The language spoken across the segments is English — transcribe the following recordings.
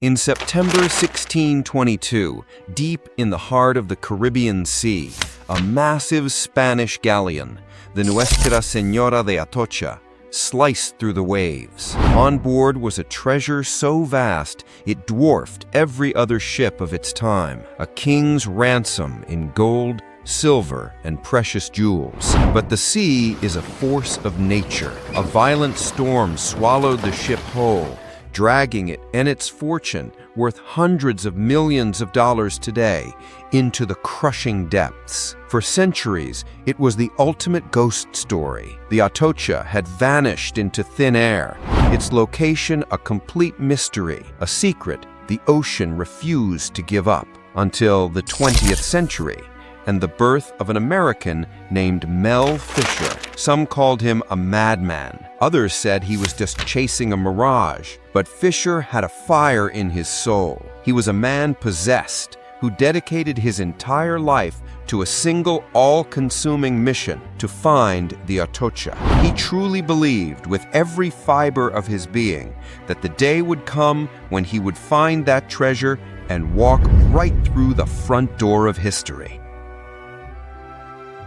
In September 1622, deep in the heart of the Caribbean Sea, a massive Spanish galleon, the Nuestra Señora de Atocha, sliced through the waves. On board was a treasure so vast it dwarfed every other ship of its time, a king's ransom in gold, silver, and precious jewels. But the sea is a force of nature. A violent storm swallowed the ship whole, dragging it and its fortune, worth hundreds of millions of dollars today, into the crushing depths. For centuries, it was the ultimate ghost story. The Atocha had vanished into thin air, its location a complete mystery, a secret the ocean refused to give up, until the 20th century, and the birth of an American named Mel Fisher. Some called him a madman. Others said he was just chasing a mirage. But Fisher had a fire in his soul. He was a man possessed who dedicated his entire life to a single all-consuming mission: to find the Atocha. He truly believed with every fiber of his being that the day would come when he would find that treasure and walk right through the front door of history.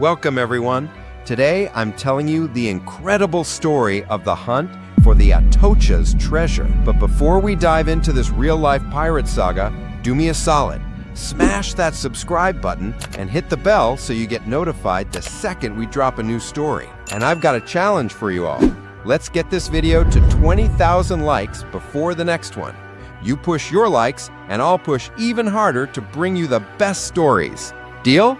Welcome, everyone. Today, I'm telling you the incredible story of the hunt for the Atocha's treasure. But before we dive into this real-life pirate saga, do me a solid. Smash that subscribe button and hit the bell so you get notified the second we drop a new story. And I've got a challenge for you all. Let's get this video to 20,000 likes before the next one. You push your likes, and I'll push even harder to bring you the best stories. Deal?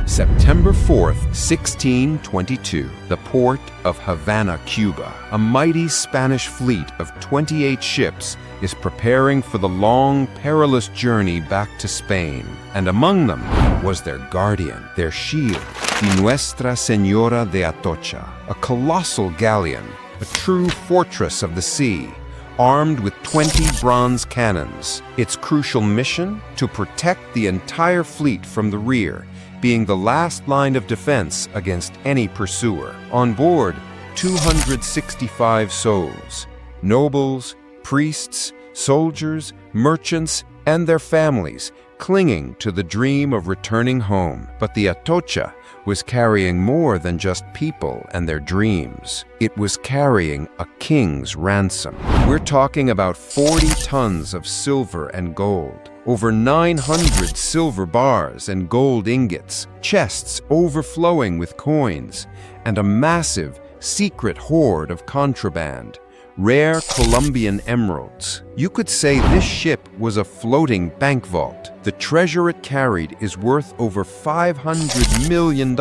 September 4th, 1622, the port of Havana, Cuba. A mighty Spanish fleet of 28 ships is preparing for the long, perilous journey back to Spain. And among them was their guardian, their shield, the Nuestra Señora de Atocha, a colossal galleon, a true fortress of the sea, armed with 20 bronze cannons. Its crucial mission? To protect the entire fleet from the rear, being the last line of defense against any pursuer. On board, 265 souls, nobles, priests, soldiers, merchants, and their families, clinging to the dream of returning home. But the Atocha was carrying more than just people and their dreams. It was carrying a king's ransom. We're talking about 40 tons of silver and gold, over 900 silver bars and gold ingots, chests overflowing with coins, and a massive, secret hoard of contraband, rare Colombian emeralds. You could say this ship was a floating bank vault. The treasure it carried is worth over $500 million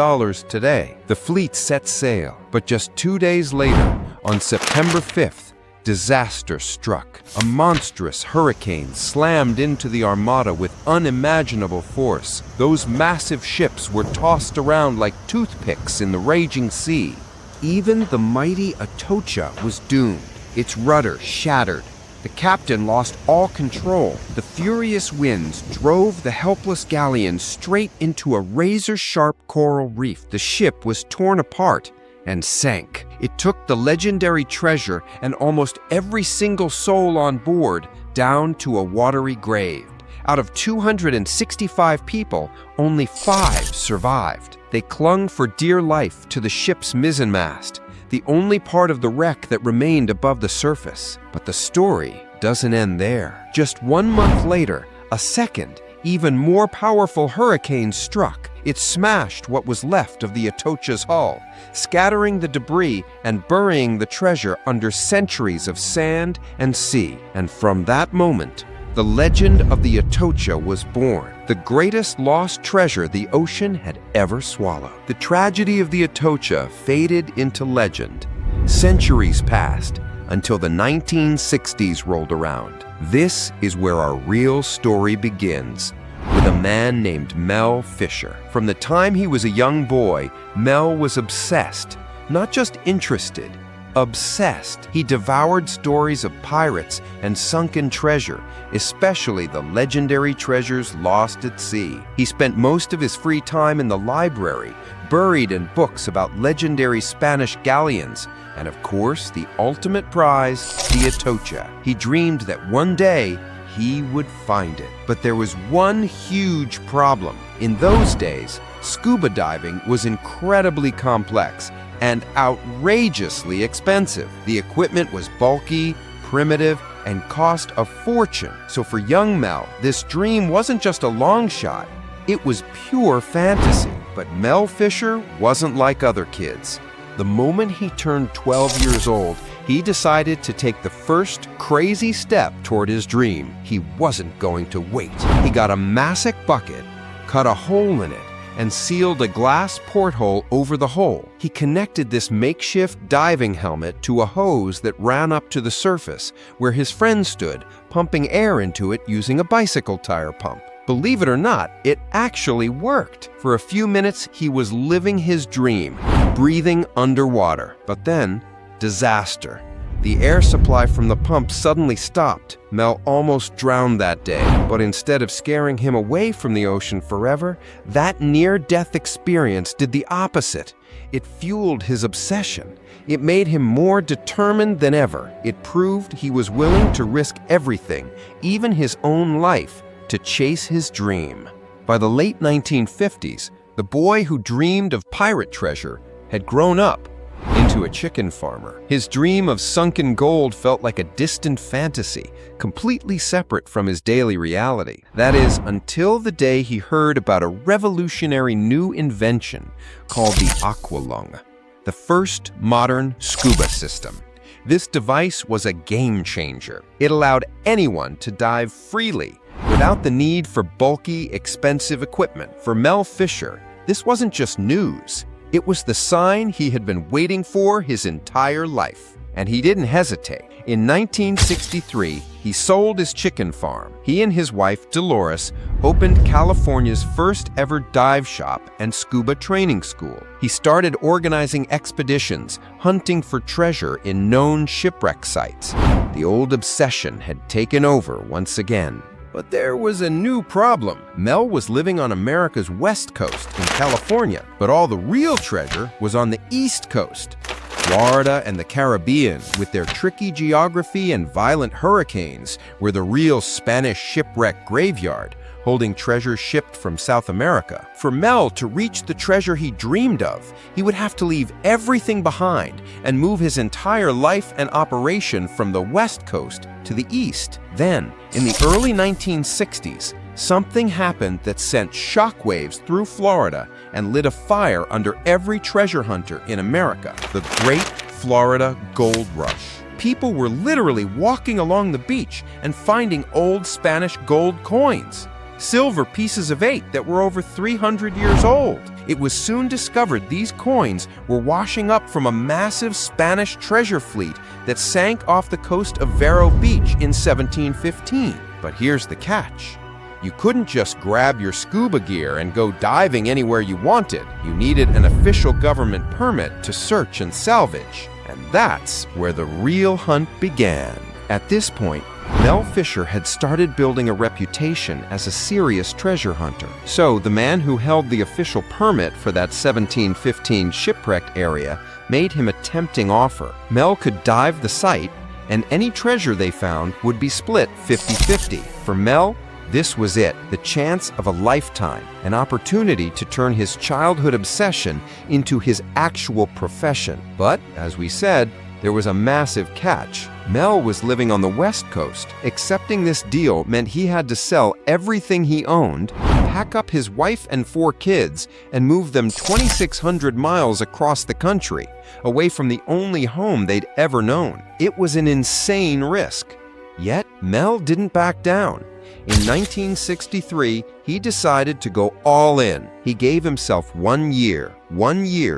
today. The fleet set sail, but just 2 days later, on September 5th, disaster struck. A monstrous hurricane slammed into the armada with unimaginable force. Those massive ships were tossed around like toothpicks in the raging sea. Even the mighty Atocha was doomed. Its rudder shattered. The captain lost all control. The furious winds drove the helpless galleon straight into a razor-sharp coral reef. The ship was torn apart and sank. It took the legendary treasure and almost every single soul on board down to a watery grave. Out of 265 people, only 5 survived. They clung for dear life to the ship's mizzenmast, the only part of the wreck that remained above the surface. But the story doesn't end there. Just 1 month later, a second, even more powerful hurricane struck. It smashed what was left of the Atocha's hull, scattering the debris and burying the treasure under centuries of sand and sea. And from that moment, the legend of the Atocha was born, the greatest lost treasure the ocean had ever swallowed. The tragedy of the Atocha faded into legend. Centuries passed until the 1960s rolled around. This is where our real story begins, with a man named Mel Fisher. From the time he was a young boy, Mel was obsessed, not just interested, obsessed. He devoured stories of pirates and sunken treasure, especially the legendary treasures lost at sea. He spent most of his free time in the library, buried in books about legendary Spanish galleons, and of course, the ultimate prize, the Atocha. He dreamed that one day he would find it. But there was one huge problem. In those days, scuba diving was incredibly complex and outrageously expensive. The equipment was bulky, primitive, and cost a fortune. So for young Mel, this dream wasn't just a long shot, it was pure fantasy. But Mel Fisher wasn't like other kids. The moment he turned 12 years old, he decided to take the first crazy step toward his dream. He wasn't going to wait. He got a massive bucket, cut a hole in it, and sealed a glass porthole over the hole. He connected this makeshift diving helmet to a hose that ran up to the surface, where his friend stood, pumping air into it using a bicycle tire pump. Believe it or not, it actually worked. For a few minutes, he was living his dream, breathing underwater. But then, disaster. The air supply from the pump suddenly stopped. Mel almost drowned that day, but instead of scaring him away from the ocean forever, that near-death experience did the opposite. It fueled his obsession. It made him more determined than ever. It proved he was willing to risk everything, even his own life, to chase his dream. By the late 1950s, the boy who dreamed of pirate treasure had grown up into a chicken farmer. His dream of sunken gold felt like a distant fantasy, completely separate from his daily reality. That is, until the day he heard about a revolutionary new invention called the aqualung, the first modern scuba system. This device was a game changer. It allowed anyone to dive freely, without the need for bulky, expensive equipment. For Mel Fisher, this wasn't just news. It was the sign he had been waiting for his entire life. And he didn't hesitate. In 1963, he sold his chicken farm. He and his wife, Dolores, opened California's first ever dive shop and scuba training school. He started organizing expeditions, hunting for treasure in known shipwreck sites. The old obsession had taken over once again. But there was a new problem. Mel was living on America's west coast in California, but all the real treasure was on the east coast. Florida and the Caribbean, with their tricky geography and violent hurricanes, were the real Spanish shipwreck graveyard, holding treasure shipped from South America. For Mel to reach the treasure he dreamed of, he would have to leave everything behind and move his entire life and operation from the west coast to the east. Then, in the early 1960s, something happened that sent shockwaves through Florida and lit a fire under every treasure hunter in America: the Great Florida Gold Rush. People were literally walking along the beach and finding old Spanish gold coins, silver pieces of 8 that were over 300 years old. It was soon discovered these coins were washing up from a massive Spanish treasure fleet that sank off the coast of Vero Beach in 1715. But here's the catch. You couldn't just grab your scuba gear and go diving anywhere you wanted. You needed an official government permit to search and salvage. And that's where the real hunt began. At this point, Mel Fisher had started building a reputation as a serious treasure hunter. So the man who held the official permit for that 1715 shipwrecked area made him a tempting offer. Mel could dive the site, and any treasure they found would be split 50-50. For Mel, this was it, the chance of a lifetime, an opportunity to turn his childhood obsession into his actual profession. But, as we said, there was a massive catch. Mel was living on the West Coast. Accepting this deal meant he had to sell everything he owned, pack up his wife and 4 kids, and move them 2,600 miles across the country, away from the only home they'd ever known. It was an insane risk. Yet, Mel didn't back down. In 1963, he decided to go all in. He gave himself 1 year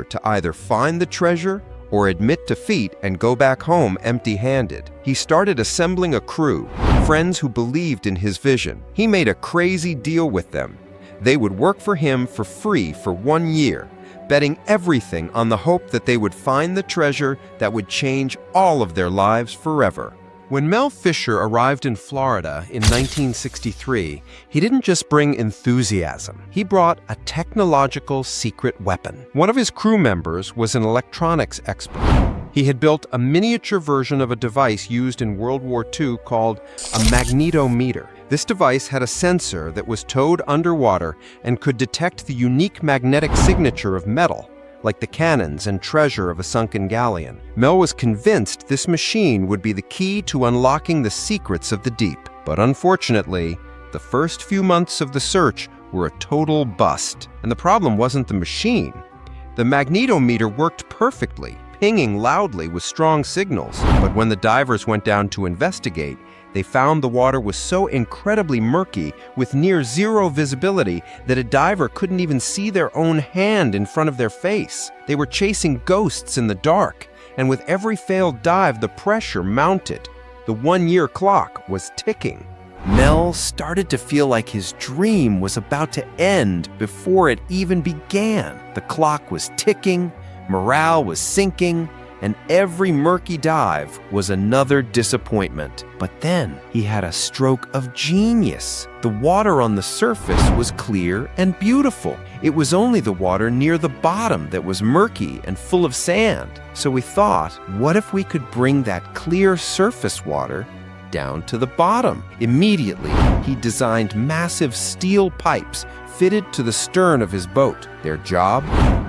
to either find the treasure or admit defeat and go back home empty-handed. He started assembling a crew, friends who believed in his vision. He made a crazy deal with them. They would work for him for free for 1 year, betting everything on the hope that they would find the treasure that would change all of their lives forever. When Mel Fisher arrived in Florida in 1963, he didn't just bring enthusiasm. He brought a technological secret weapon. One of his crew members was an electronics expert. He had built a miniature version of a device used in World War II called a magnetometer. This device had a sensor that was towed underwater and could detect the unique magnetic signature of metal, like the cannons and treasure of a sunken galleon. Mel was convinced this machine would be the key to unlocking the secrets of the deep. But unfortunately, the first few months of the search were a total bust. And the problem wasn't the machine. The magnetometer worked perfectly, pinging loudly with strong signals. But when the divers went down to investigate, they found the water was so incredibly murky with near zero visibility that a diver couldn't even see their own hand in front of their face. They were chasing ghosts in the dark, and with every failed dive, the pressure mounted. The one-year clock was ticking. Mel started to feel like his dream was about to end before it even began. The clock was ticking, morale was sinking, and every murky dive was another disappointment. But then he had a stroke of genius. The water on the surface was clear and beautiful. It was only the water near the bottom that was murky and full of sand. So we thought, what if we could bring that clear surface water down to the bottom? Immediately, he designed massive steel pipes fitted to the stern of his boat. Their job?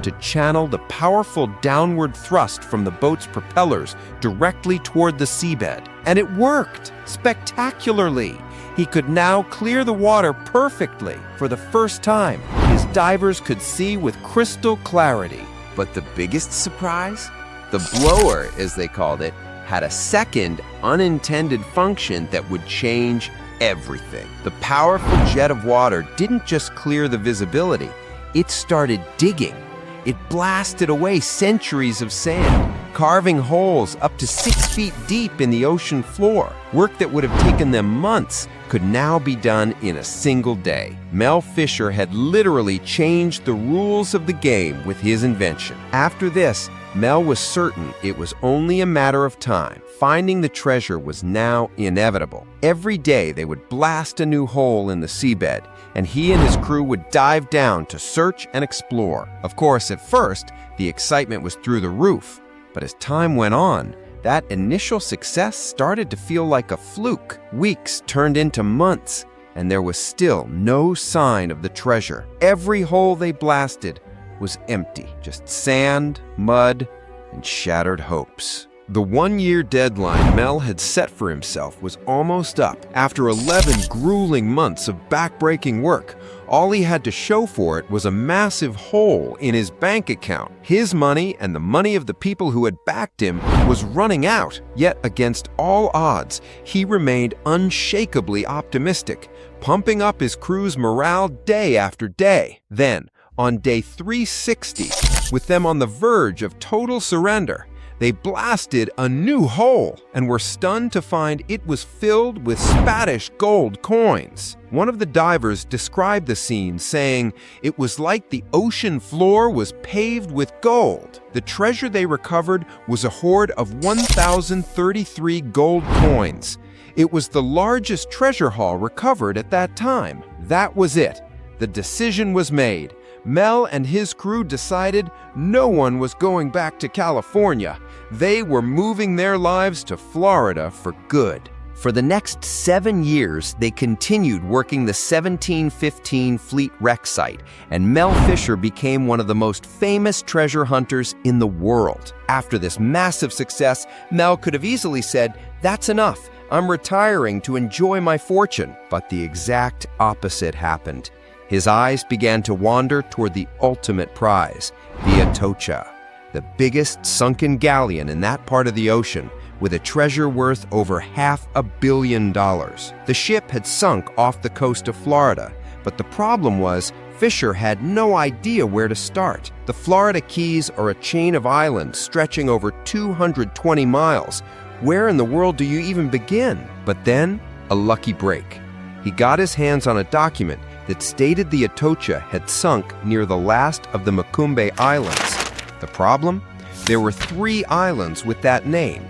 To channel the powerful downward thrust from the boat's propellers directly toward the seabed. And it worked spectacularly. He could now clear the water perfectly. For the first time, his divers could see with crystal clarity. But the biggest surprise? The blower, as they called it, had a second unintended function that would change everything. The powerful jet of water didn't just clear the visibility, it started digging. It blasted away centuries of sand, carving holes up to 6 feet deep in the ocean floor. Work that would have taken them months could now be done in a single day. Mel Fisher had literally changed the rules of the game with his invention. After this, Mel was certain it was only a matter of time. Finding the treasure was now inevitable. Every day they would blast a new hole in the seabed, and he and his crew would dive down to search and explore. Of course, at first, the excitement was through the roof. But as time went on, that initial success started to feel like a fluke. Weeks turned into months, and there was still no sign of the treasure. Every hole they blasted was empty, just sand, mud, and shattered hopes. The one-year deadline Mel had set for himself was almost up. After 11 grueling months of back-breaking work, all he had to show for it was a massive hole in his bank account. His money and the money of the people who had backed him was running out. Yet, against all odds, he remained unshakably optimistic, pumping up his crew's morale day after day. Then, on day 360, with them on the verge of total surrender, they blasted a new hole and were stunned to find it was filled with Spanish gold coins. One of the divers described the scene, saying it was like the ocean floor was paved with gold. The treasure they recovered was a hoard of 1,033 gold coins. It was the largest treasure haul recovered at that time. That was it. The decision was made. Mel and his crew decided no one was going back to California. They were moving their lives to Florida for good. For the next 7 years, they continued working the 1715 Fleet wreck site, and Mel Fisher became one of the most famous treasure hunters in the world. After this massive success, Mel could have easily said, "That's enough. I'm retiring to enjoy my fortune." But the exact opposite happened. His eyes began to wander toward the ultimate prize, the Atocha, the biggest sunken galleon in that part of the ocean, with a treasure worth over $500 million. The ship had sunk off the coast of Florida, but the problem was Fisher had no idea where to start. The Florida Keys are a chain of islands stretching over 220 miles. Where in the world do you even begin? But then, a lucky break. He got his hands on a document that stated the Atocha had sunk near the last of the Macumbe Islands. The problem? There were 3 islands with that name: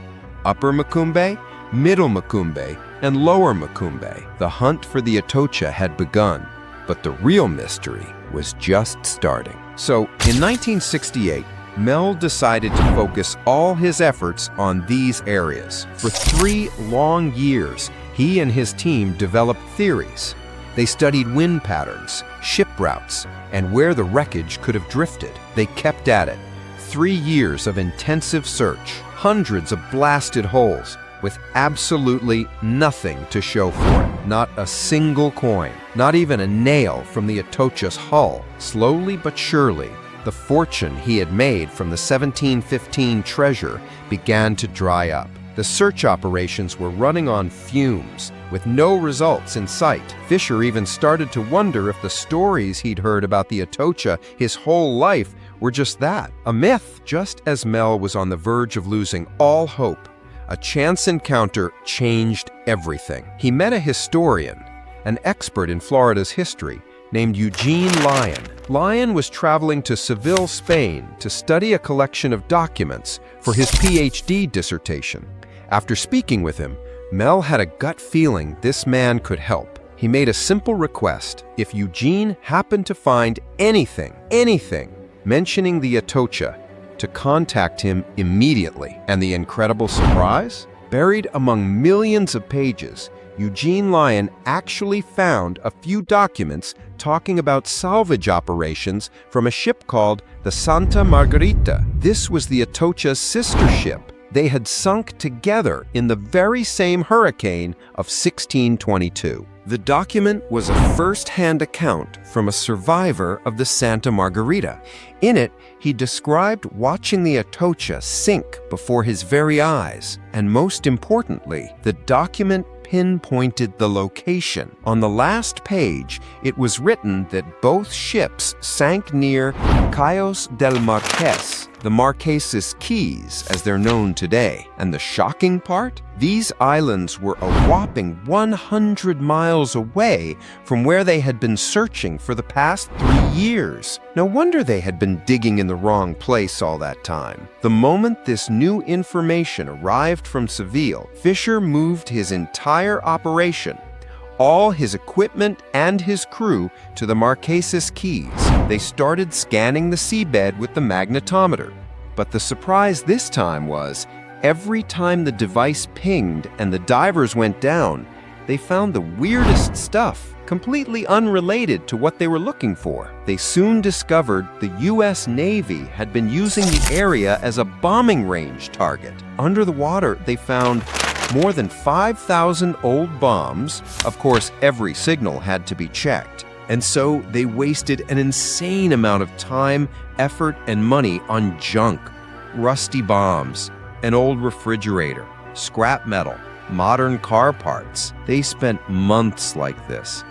Upper Macumbe, Middle Macumbe, and Lower Macumbe. The hunt for the Atocha had begun, but the real mystery was just starting. So, in 1968, Mel decided to focus all his efforts on these areas. For 3 long years, he and his team developed theories. They studied wind patterns, ship routes, and where the wreckage could have drifted. They kept at it. 3 years of intensive search, hundreds of blasted holes, with absolutely nothing to show for it. Not a single coin, not even a nail from the Atocha's hull. Slowly but surely, the fortune he had made from the 1715 treasure began to dry up. The search operations were running on fumes, with no results in sight. Fisher even started to wonder if the stories he'd heard about the Atocha his whole life were just that, a myth. Just as Mel was on the verge of losing all hope, a chance encounter changed everything. He met a historian, an expert in Florida's history, named Eugene Lyon. Lyon was traveling to Seville, Spain, to study a collection of documents for his PhD dissertation. After speaking with him, Mel had a gut feeling this man could help. He made a simple request: if Eugene happened to find anything mentioning the Atocha, to contact him immediately. And the incredible surprise? Buried among millions of pages, Eugene Lyon actually found a few documents talking about salvage operations from a ship called the Santa Margarita. This was the Atocha's sister ship. They had sunk together in the very same hurricane of 1622. The document was a first-hand account from a survivor of the Santa Margarita. In it, he described watching the Atocha sink before his very eyes. And most importantly, the document pinpointed the location. On the last page, it was written that both ships sank near Cayos del Marqués, the Marquesas Keys as they're known today. And the shocking part? These islands were a whopping 100 miles away from where they had been searching for the past 3 years. No wonder they had been digging in the wrong place all that time. The moment this new information arrived from Seville, Fisher moved his entire operation, all his equipment and his crew, to the Marquesas Keys. They started scanning the seabed with the magnetometer. But the surprise this time was, every time the device pinged and the divers went down, they found the weirdest stuff, completely unrelated to what they were looking for. They soon discovered the U.S. Navy had been using the area as a bombing range target. Under the water, they found more than 5,000 old bombs. Of course, every signal had to be checked. And so they wasted an insane amount of time, effort, and money on junk, rusty bombs, an old refrigerator, scrap metal, modern car parts. They spent months like this.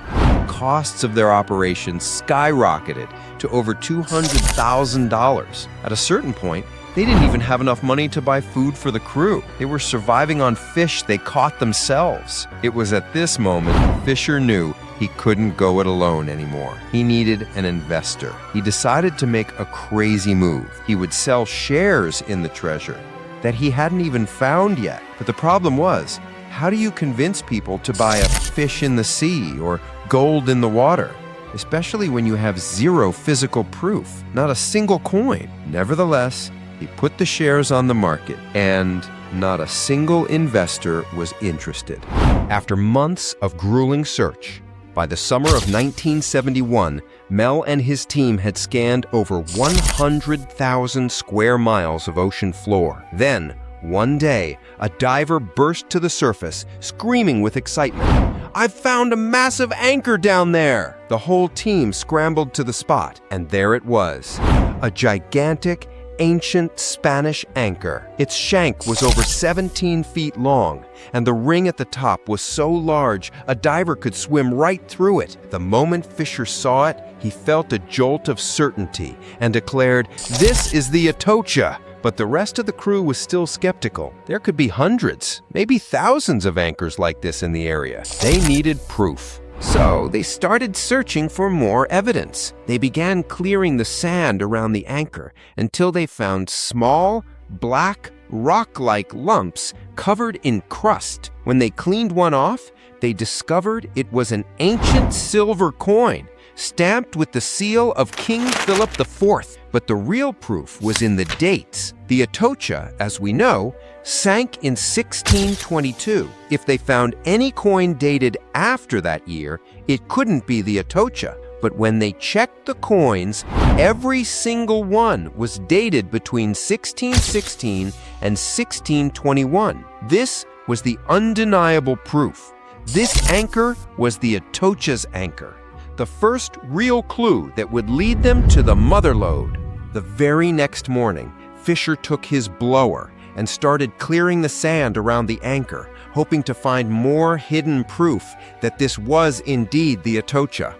Costs of their operations skyrocketed to over $200,000. At a certain point, they didn't even have enough money to buy food for the crew. They were surviving on fish they caught themselves. It was at this moment Fisher knew he couldn't go it alone anymore. He needed an investor. He decided to make a crazy move. He would sell shares in the treasure that he hadn't even found yet. But the problem was, how do you convince people to buy a fish in the sea or gold in the water? Especially when you have zero physical proof, not a single coin. Nevertheless, he put the shares on the market, and not a single investor was interested. After months of grueling search, by the summer of 1971, Mel and his team had scanned over 100,000 square miles of ocean floor. Then, one day, a diver burst to the surface, screaming with excitement, "I've found a massive anchor down there!" The whole team scrambled to the spot, and there it was, a gigantic, ancient Spanish anchor. Its shank was over 17 feet long, and the ring at the top was so large a diver could swim right through it. The moment Fisher saw it, he felt a jolt of certainty and declared, "This is the Atocha." But the rest of the crew was still skeptical. There could be hundreds, maybe thousands of anchors like this in the area. They needed proof. So they started searching for more evidence. They began clearing the sand around the anchor until they found small, black, rock-like lumps covered in crust. When they cleaned one off, they discovered it was an ancient silver coin stamped with the seal of King Philip IV. But the real proof was in the dates. The Atocha, as we know, sank in 1622. If they found any coin dated after that year, it couldn't be the Atocha. But when they checked the coins, every single one was dated between 1616 and 1621. This was the undeniable proof. This anchor was the Atocha's anchor, the first real clue that would lead them to the motherlode. The very next morning, Fisher took his blower and started clearing the sand around the anchor, hoping to find more hidden proof that this was indeed the Atocha.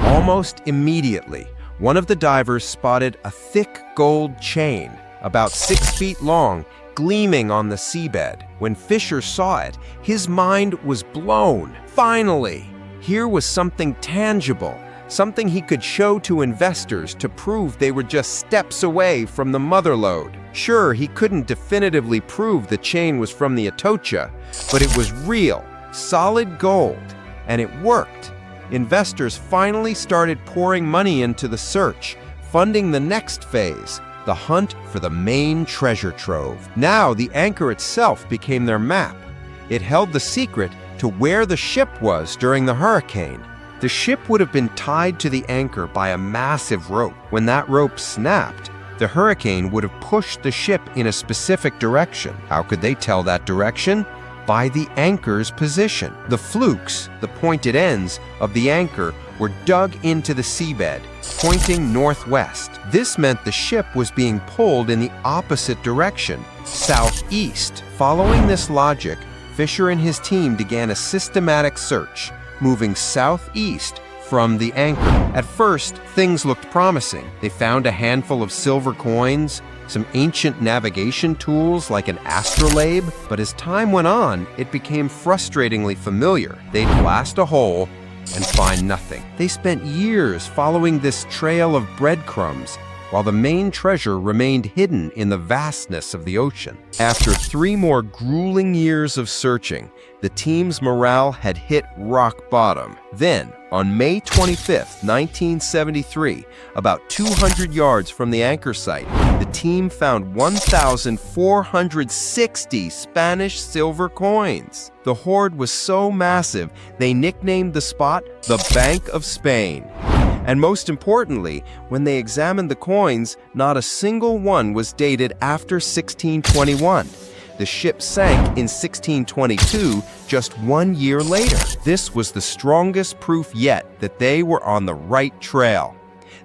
Almost immediately, one of the divers spotted a thick gold chain, about 6 feet long, gleaming on the seabed. When Fisher saw it, his mind was blown. Finally, here was something tangible, something he could show to investors to prove they were just steps away from the motherlode. Sure, he couldn't definitively prove the chain was from the Atocha, but it was real, solid gold, and it worked. Investors finally started pouring money into the search, funding the next phase, the hunt for the main treasure trove. Now the anchor itself became their map. It held the secret to where the ship was during the hurricane. The ship would have been tied to the anchor by a massive rope. When that rope snapped, the hurricane would have pushed the ship in a specific direction. How could they tell that direction? By the anchor's position. The flukes, the pointed ends of the anchor, were dug into the seabed, pointing northwest. This meant the ship was being pulled in the opposite direction, southeast. Following this logic, Fisher and his team began a systematic search, moving southeast from the anchor. At first, things looked promising. They found a handful of silver coins, some ancient navigation tools like an astrolabe, but as time went on, it became frustratingly familiar. They'd blast a hole and find nothing. They spent years following this trail of breadcrumbs, while the main treasure remained hidden in the vastness of the ocean. After 3 more grueling years of searching, the team's morale had hit rock bottom. Then, on May 25, 1973, about 200 yards from the anchor site, the team found 1,460 Spanish silver coins. The hoard was so massive, they nicknamed the spot the Bank of Spain. And most importantly, when they examined the coins, not a single one was dated after 1621. The ship sank in 1622, just 1 year later. This was the strongest proof yet that they were on the right trail.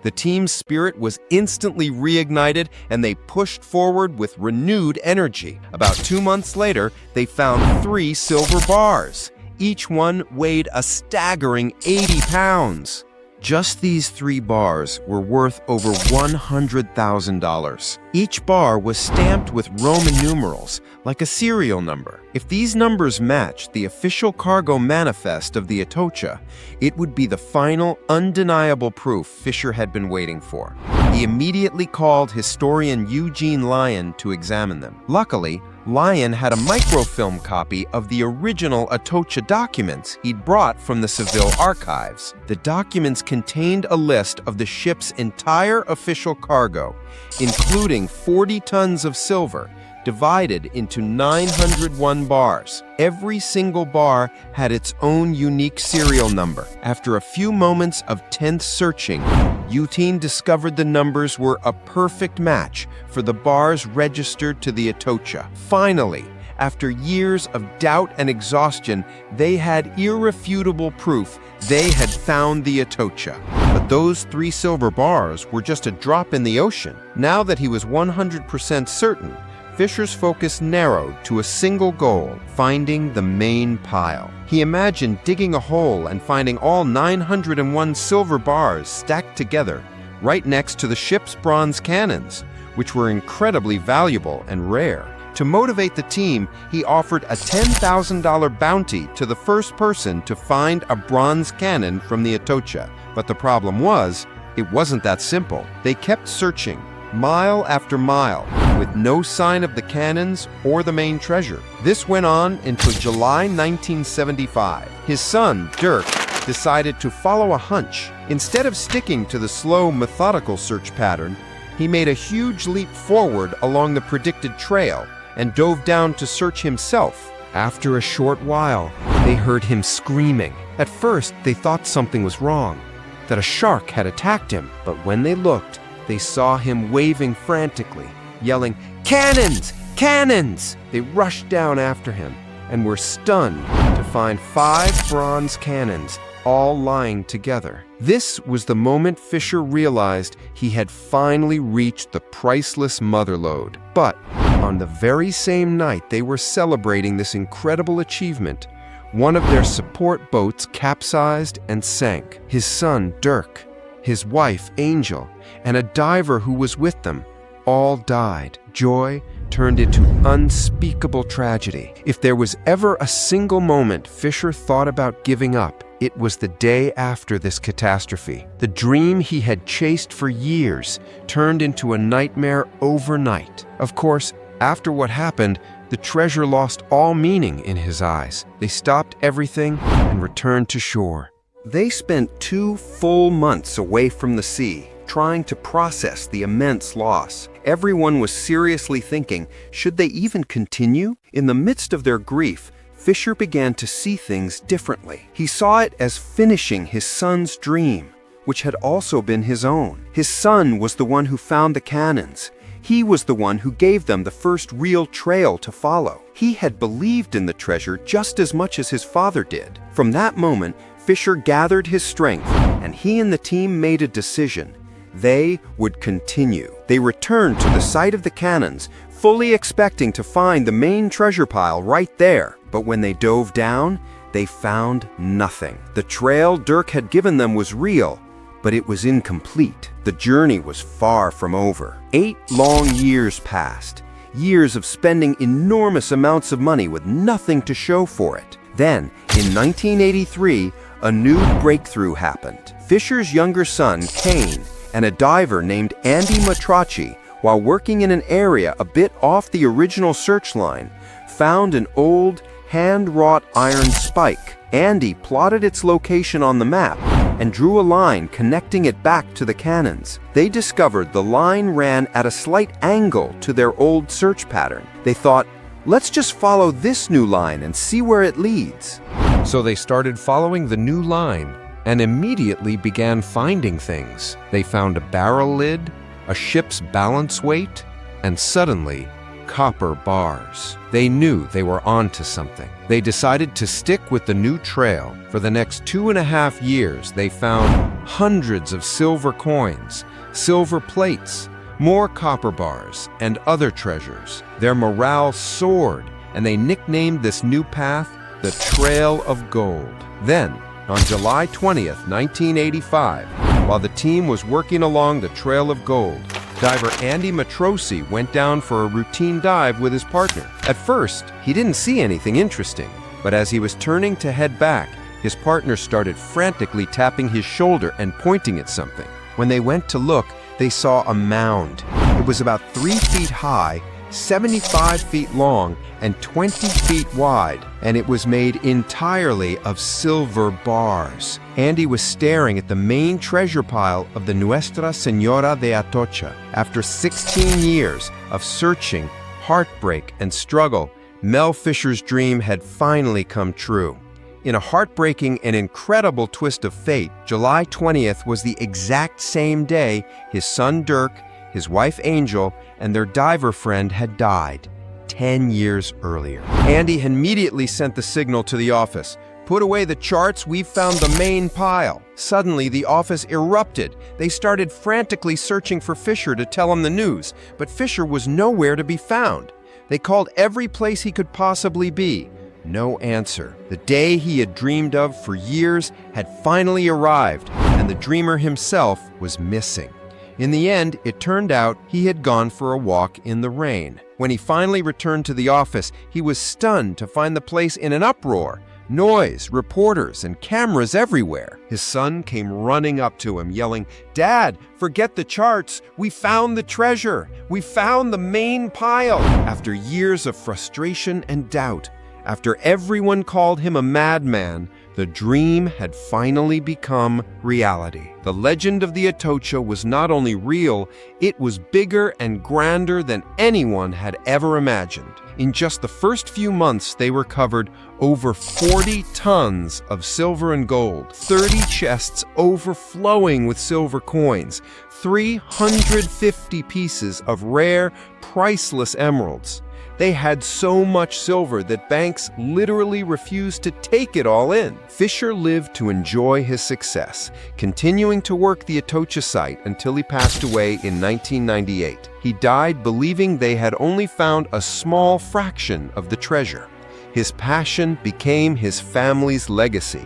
The team's spirit was instantly reignited, and they pushed forward with renewed energy. About 2 months later, they found 3 silver bars. Each one weighed a staggering 80 pounds. Just these 3 bars were worth over $100,000. Each bar was stamped with Roman numerals, like a serial number. If these numbers matched the official cargo manifest of the Atocha, it would be the final, undeniable proof Fisher had been waiting for. He immediately called historian Eugene Lyon to examine them. Luckily, Lyon had a microfilm copy of the original Atocha documents he'd brought from the Seville archives. The documents contained a list of the ship's entire official cargo, including 40 tons of silver, divided into 901 bars. Every single bar had its own unique serial number. After a few moments of tense searching, Eugene discovered the numbers were a perfect match for the bars registered to the Atocha. Finally, after years of doubt and exhaustion, they had irrefutable proof they had found the Atocha. But those 3 silver bars were just a drop in the ocean. Now that he was 100% certain, Fisher's focus narrowed to a single goal, finding the main pile. He imagined digging a hole and finding all 901 silver bars stacked together, right next to the ship's bronze cannons, which were incredibly valuable and rare. To motivate the team, he offered a $10,000 bounty to the first person to find a bronze cannon from the Atocha. But the problem was, it wasn't that simple. They kept searching, mile after mile, with no sign of the cannons or the main treasure. This went on until July 1975. His son, Dirk, decided to follow a hunch. Instead of sticking to the slow, methodical search pattern, he made a huge leap forward along the predicted trail and dove down to search himself. After a short while, they heard him screaming. At first, they thought something was wrong, that a shark had attacked him. But when they looked, they saw him waving frantically, yelling, "Cannons! Cannons!" They rushed down after him and were stunned to find 5 bronze cannons, all lying together. This was the moment Fisher realized he had finally reached the priceless motherlode. But on the very same night they were celebrating this incredible achievement, one of their support boats capsized and sank. His son, Dirk, his wife, Angel, and a diver who was with them all died. Joy turned into unspeakable tragedy. If there was ever a single moment Fisher thought about giving up, it was the day after this catastrophe. The dream he had chased for years turned into a nightmare overnight. Of course, after what happened, the treasure lost all meaning in his eyes. They stopped everything and returned to shore. They spent 2 full months away from the sea, trying to process the immense loss. Everyone was seriously thinking, should they even continue? In the midst of their grief, Fisher began to see things differently. He saw it as finishing his son's dream, which had also been his own. His son was the one who found the cannons. He was the one who gave them the first real trail to follow. He had believed in the treasure just as much as his father did. From that moment, Fisher gathered his strength, and he and the team made a decision. They would continue. They returned to the site of the cannons, fully expecting to find the main treasure pile right there. But when they dove down, they found nothing. The trail Dirk had given them was real, but it was incomplete. The journey was far from over. 8 long years passed, years of spending enormous amounts of money with nothing to show for it. Then, in 1983, a new breakthrough happened. Fisher's younger son, Kane, and a diver named Andy Matracci, while working in an area a bit off the original search line, found an old, hand-wrought iron spike. Andy plotted its location on the map and drew a line connecting it back to the cannons. They discovered the line ran at a slight angle to their old search pattern. They thought, let's just follow this new line and see where it leads. So they started following the new line and immediately began finding things. They found a barrel lid, a ship's balance weight, and suddenly, copper bars. They knew they were onto something. They decided to stick with the new trail. For the next 2.5 years, they found hundreds of silver coins, silver plates, more copper bars, and other treasures. Their morale soared, and they nicknamed this new path the Trail of Gold. Then, on July 20th, 1985, while the team was working along the Trail of Gold, diver Andy Matracci went down for a routine dive with his partner. At first, he didn't see anything interesting, but as he was turning to head back, his partner started frantically tapping his shoulder and pointing at something. When they went to look, they saw a mound. It was about 3 feet high, 75 feet long, and 20 feet wide, and it was made entirely of silver bars. Andy was staring at the main treasure pile of the Nuestra Señora de Atocha. After 16 years of searching, heartbreak, and struggle, Mel Fisher's dream had finally come true. In a heartbreaking and incredible twist of fate, July 20th was the exact same day his son Dirk, his wife Angel, and their diver friend had died 10 years earlier. Andy had immediately sent the signal to the office. "Put away the charts, we've found the main pile." Suddenly, the office erupted. They started frantically searching for Fisher to tell him the news, but Fisher was nowhere to be found. They called every place he could possibly be. No answer. The day he had dreamed of for years had finally arrived, and the dreamer himself was missing. In the end, it turned out he had gone for a walk in the rain. When he finally returned to the office, he was stunned to find the place in an uproar. Noise, reporters, and cameras everywhere. His son came running up to him, yelling, "Dad, forget the charts. We found the treasure. We found the main pile." After years of frustration and doubt, after everyone called him a madman, the dream had finally become reality. The legend of the Atocha was not only real, it was bigger and grander than anyone had ever imagined. In just the first few months, they recovered over 40 tons of silver and gold, 30 chests overflowing with silver coins, 350 pieces of rare, priceless emeralds. They had so much silver that banks literally refused to take it all in. Fisher lived to enjoy his success, continuing to work the Atocha site until he passed away in 1998. He died believing they had only found a small fraction of the treasure. His passion became his family's legacy.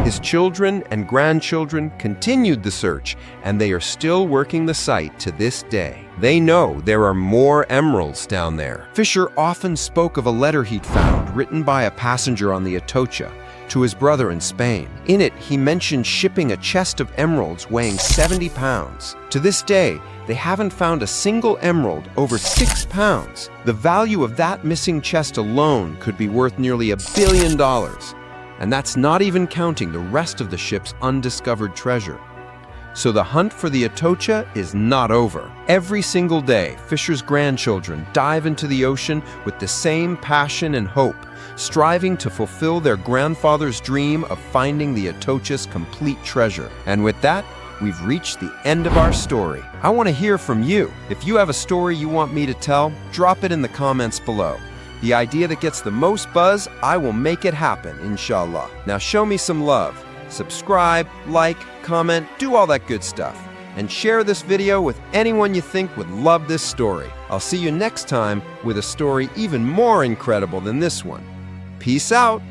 His children and grandchildren continued the search, and they are still working the site to this day. They know there are more emeralds down there. Fisher often spoke of a letter he'd found, written by a passenger on the Atocha, to his brother in Spain. In it, he mentioned shipping a chest of emeralds weighing 70 pounds. To this day, they haven't found a single emerald over 6 pounds. The value of that missing chest alone could be worth nearly $1 billion. And that's not even counting the rest of the ship's undiscovered treasure. So the hunt for the Atocha is not over. Every single day, Fisher's grandchildren dive into the ocean with the same passion and hope, striving to fulfill their grandfather's dream of finding the Atocha's complete treasure. And with that, we've reached the end of our story. I want to hear from you. If you have a story you want me to tell, drop it in the comments below. The idea that gets the most buzz, I will make it happen, inshallah. Now show me some love. Subscribe, like, comment, do all that good stuff. And share this video with anyone you think would love this story. I'll see you next time with a story even more incredible than this one. Peace out.